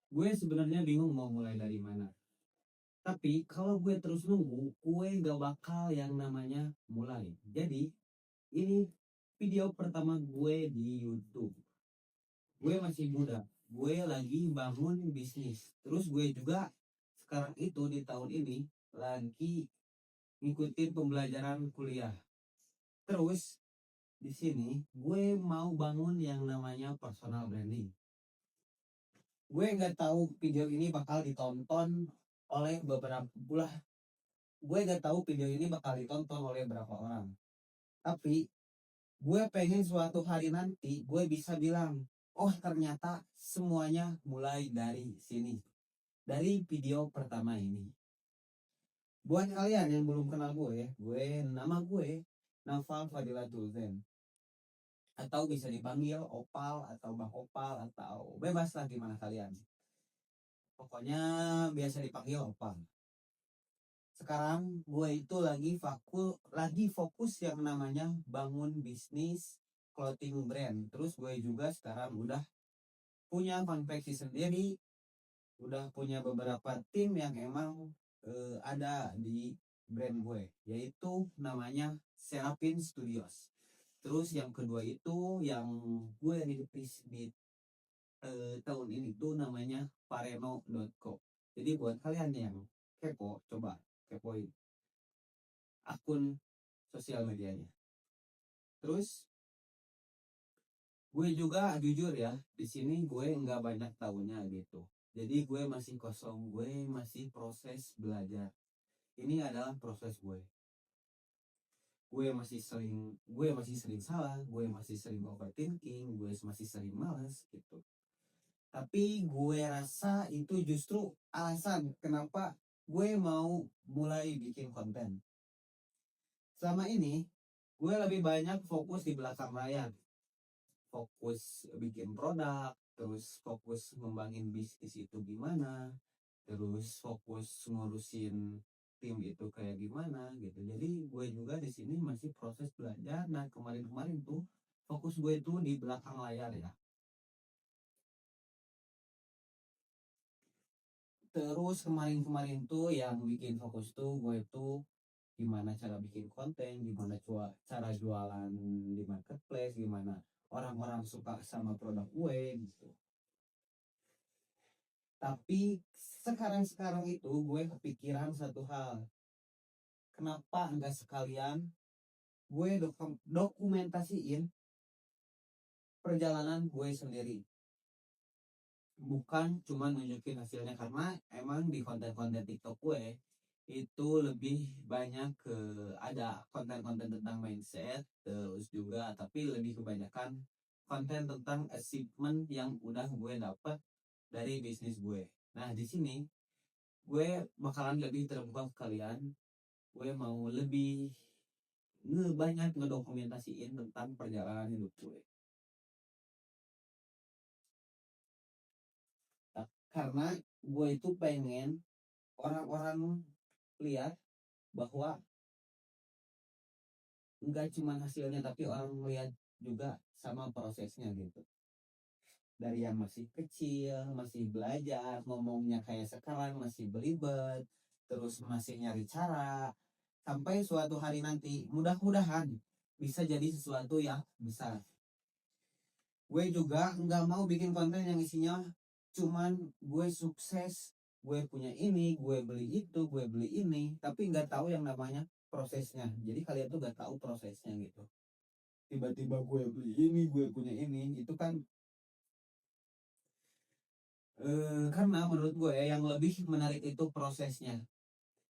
Gue sebenarnya bingung mau mulai dari mana. Tapi kalau gue terus nunggu, gue gak bakal yang namanya mulai. Jadi, ini video pertama gue di YouTube. Gue masih muda. Gue lagi bangun bisnis. Terus gue juga sekarang itu di tahun ini lagi ngikutin pembelajaran kuliah. Terus di sini gue mau bangun yang namanya personal branding. Gue nggak tahu video ini bakal ditonton oleh beberapa pula. Gue nggak tahu video ini bakal ditonton oleh berapa orang. Tapi gue pengen suatu hari nanti gue bisa bilang, oh ternyata semuanya mulai dari sini. Dari video pertama ini. Buat kalian yang belum kenal gue nama gue Naufal Fadila Tulzen. Atau bisa dipanggil Opal atau Bang Opal atau bebas lah gimana kalian. Pokoknya biasa dipanggil Opal. Sekarang gue itu lagi fokus yang namanya bangun bisnis clothing brand. Terus gue juga sekarang udah punya konveksi sendiri, udah punya beberapa tim yang emang ada di brand gue, yaitu namanya Serapin Studios. Terus yang kedua itu yang gue rintis di tahun ini tuh namanya pareno.co. Jadi buat kalian yang kepo, coba kepoin akun sosial medianya. Terus gue juga jujur ya, di sini gue nggak banyak tahunya gitu. Jadi gue masih kosong, gue masih proses belajar. Ini adalah proses gue. Gue masih sering salah, gue masih sering overthinking, gue masih sering malas gitu. Tapi gue rasa itu justru alasan kenapa gue mau mulai bikin konten. Selama ini gue lebih banyak fokus di belakang layar, fokus bikin produk, terus fokus ngembangin bisnis itu gimana, terus fokus ngurusin tim itu kayak gimana gitu. Jadi gue juga di sini masih proses belajar. Nah kemarin-kemarin tuh fokus gue itu di belakang layar ya. Terus kemarin-kemarin tuh yang bikin fokus tuh gue tuh gimana cara bikin konten, gimana cara jualan di marketplace, gimana orang-orang suka sama produk gue gitu. Tapi sekarang itu gue kepikiran satu hal. Kenapa enggak sekalian gue dokumentasiin perjalanan gue sendiri. Bukan cuma nunjukin hasilnya, karena emang di konten-konten TikTok gue itu lebih banyak ke ada konten-konten tentang mindset, terus juga tapi lebih kebanyakan konten tentang achievement yang udah gue dapat dari bisnis gue. Nah di sini gue bakalan lebih terbuka ke kalian. Gue mau lebih banyak ngedokumentasiin tentang perjalanan hidup gue. Nah, karena gue itu pengen orang-orang lihat bahwa enggak cuma hasilnya, tapi orang lihat juga sama prosesnya gitu. Dari yang masih kecil, masih belajar, ngomongnya kayak sekarang masih belibet, terus masih nyari cara, sampai suatu hari nanti mudah-mudahan bisa jadi sesuatu yang besar. Gue juga nggak mau bikin konten yang isinya cuman gue sukses, gue punya ini, gue beli itu, gue beli ini, tapi nggak tahu yang namanya prosesnya. Jadi kalian tuh nggak tahu prosesnya gitu. Tiba-tiba gue beli ini, gue punya ini, itu kan karena menurut gue yang lebih menarik itu prosesnya.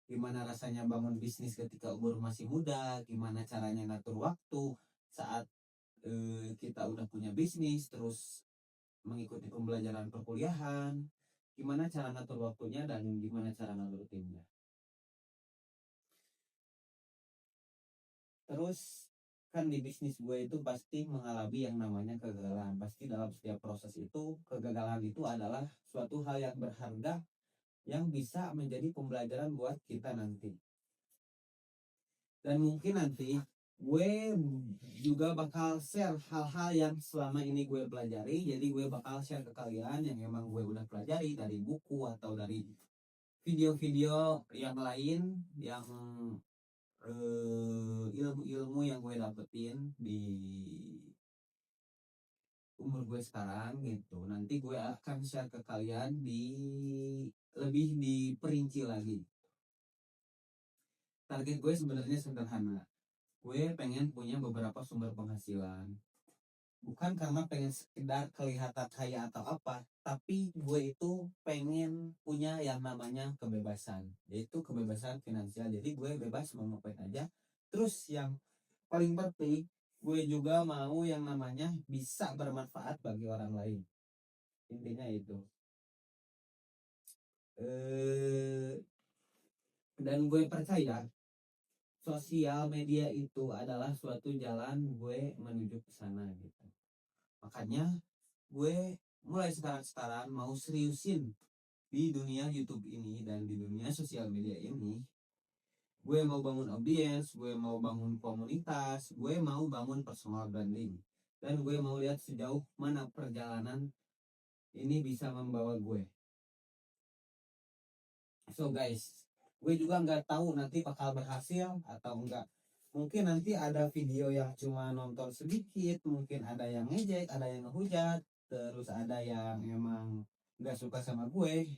Gimana rasanya bangun bisnis ketika umur masih muda, gimana caranya ngatur waktu saat kita udah punya bisnis, terus mengikuti pembelajaran perkuliahan, gimana cara ngatur waktunya dan gimana cara ngatur timnya. Terus kan di bisnis gue itu pasti mengalami yang namanya kegagalan. Pasti dalam setiap proses itu kegagalan itu adalah suatu hal yang berharga yang bisa menjadi pembelajaran buat kita nanti. Dan mungkin nanti gue juga bakal share hal-hal yang selama ini gue pelajari. Jadi gue bakal share ke kalian yang emang gue udah pelajari dari buku atau dari video-video yang lain, yang ilmu-ilmu yang gue dapetin di umur gue sekarang gitu. Nanti gue akan share ke kalian lebih diperinci lagi. Target gue sebenarnya sederhana. Gue pengen punya beberapa sumber penghasilan. Bukan karena pengen sekedar kelihatan kaya atau apa, tapi gue itu pengen punya yang namanya kebebasan, yaitu kebebasan finansial. Jadi gue bebas mau ngapain aja. Terus yang paling penting, gue juga mau yang namanya bisa bermanfaat bagi orang lain. Intinya itu. Dan gue percaya sosial media itu adalah suatu jalan gue menuju ke sana gitu. Makanya gue mulai sekarang mau seriusin di dunia YouTube ini dan di dunia sosial media ini. Gue mau bangun audiens, gue mau bangun komunitas, gue mau bangun personal branding, dan gue mau lihat sejauh mana perjalanan ini bisa membawa gue. So guys, gue juga nggak tahu nanti bakal berhasil atau enggak. Mungkin nanti ada video yang cuma nonton sedikit, mungkin ada yang ngejek, ada yang ngehujat, terus ada yang emang nggak suka sama gue.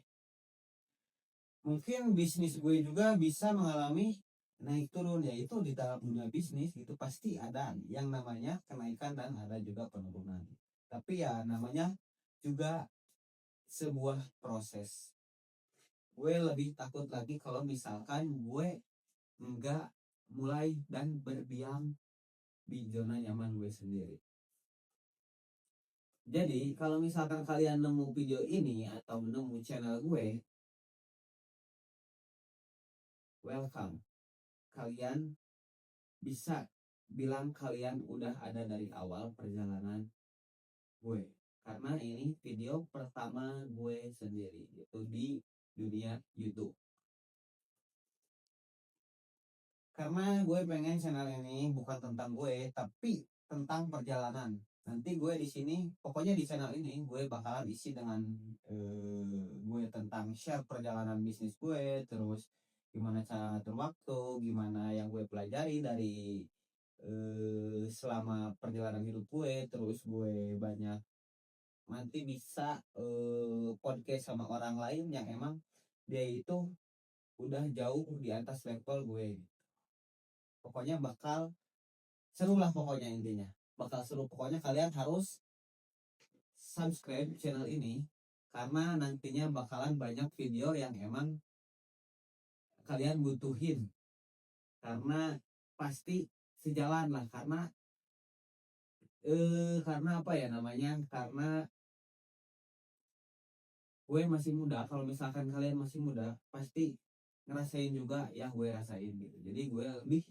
Mungkin bisnis gue juga bisa mengalami naik turun, yaitu di dalam dunia bisnis itu pasti ada yang namanya kenaikan dan ada juga penurunan. Tapi ya namanya juga sebuah proses. Gue lebih takut lagi kalau misalkan gue enggak mulai dan berdiam di zona nyaman gue sendiri. Jadi kalau misalkan kalian nemu video ini atau nemu channel gue, welcome. Kalian bisa bilang kalian udah ada dari awal perjalanan gue. Karena ini video pertama gue sendiri, yaitu di dunia YouTube. Karena gue pengen channel ini bukan tentang gue, tapi tentang perjalanan. Nanti gue di sini, pokoknya di channel ini gue bakalan isi dengan gue tentang share perjalanan bisnis gue, terus gimana cara ngatur waktu, gimana yang gue pelajari dari selama perjalanan hidup gue, terus gue banyak nanti bisa podcast sama orang lain yang emang dia itu udah jauh di atas level gue. Pokoknya bakal seru lah, pokoknya intinya bakal seru. Pokoknya kalian harus subscribe channel ini karena nantinya bakalan banyak video yang emang kalian butuhin, karena pasti sejalan lah. Karena apa ya namanya, karena gue masih muda. Kalau misalkan kalian masih muda pasti ngerasain juga yang gue rasain gitu. Jadi gue lebih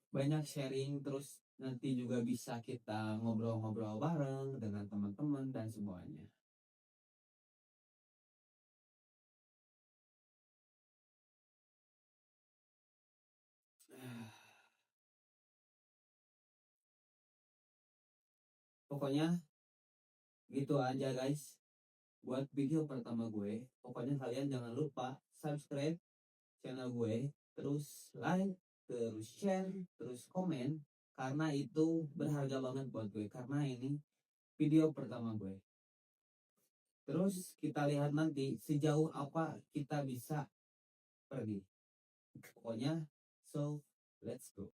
banyak sharing, terus nanti juga bisa kita ngobrol-ngobrol bareng dengan teman-teman dan semuanya. Pokoknya gitu aja guys buat video pertama gue. Pokoknya kalian jangan lupa subscribe channel gue, terus like, terus share, terus komen, karena itu berharga banget buat gue, karena ini video pertama gue. Terus kita lihat nanti sejauh apa kita bisa pergi. Pokoknya, so let's go.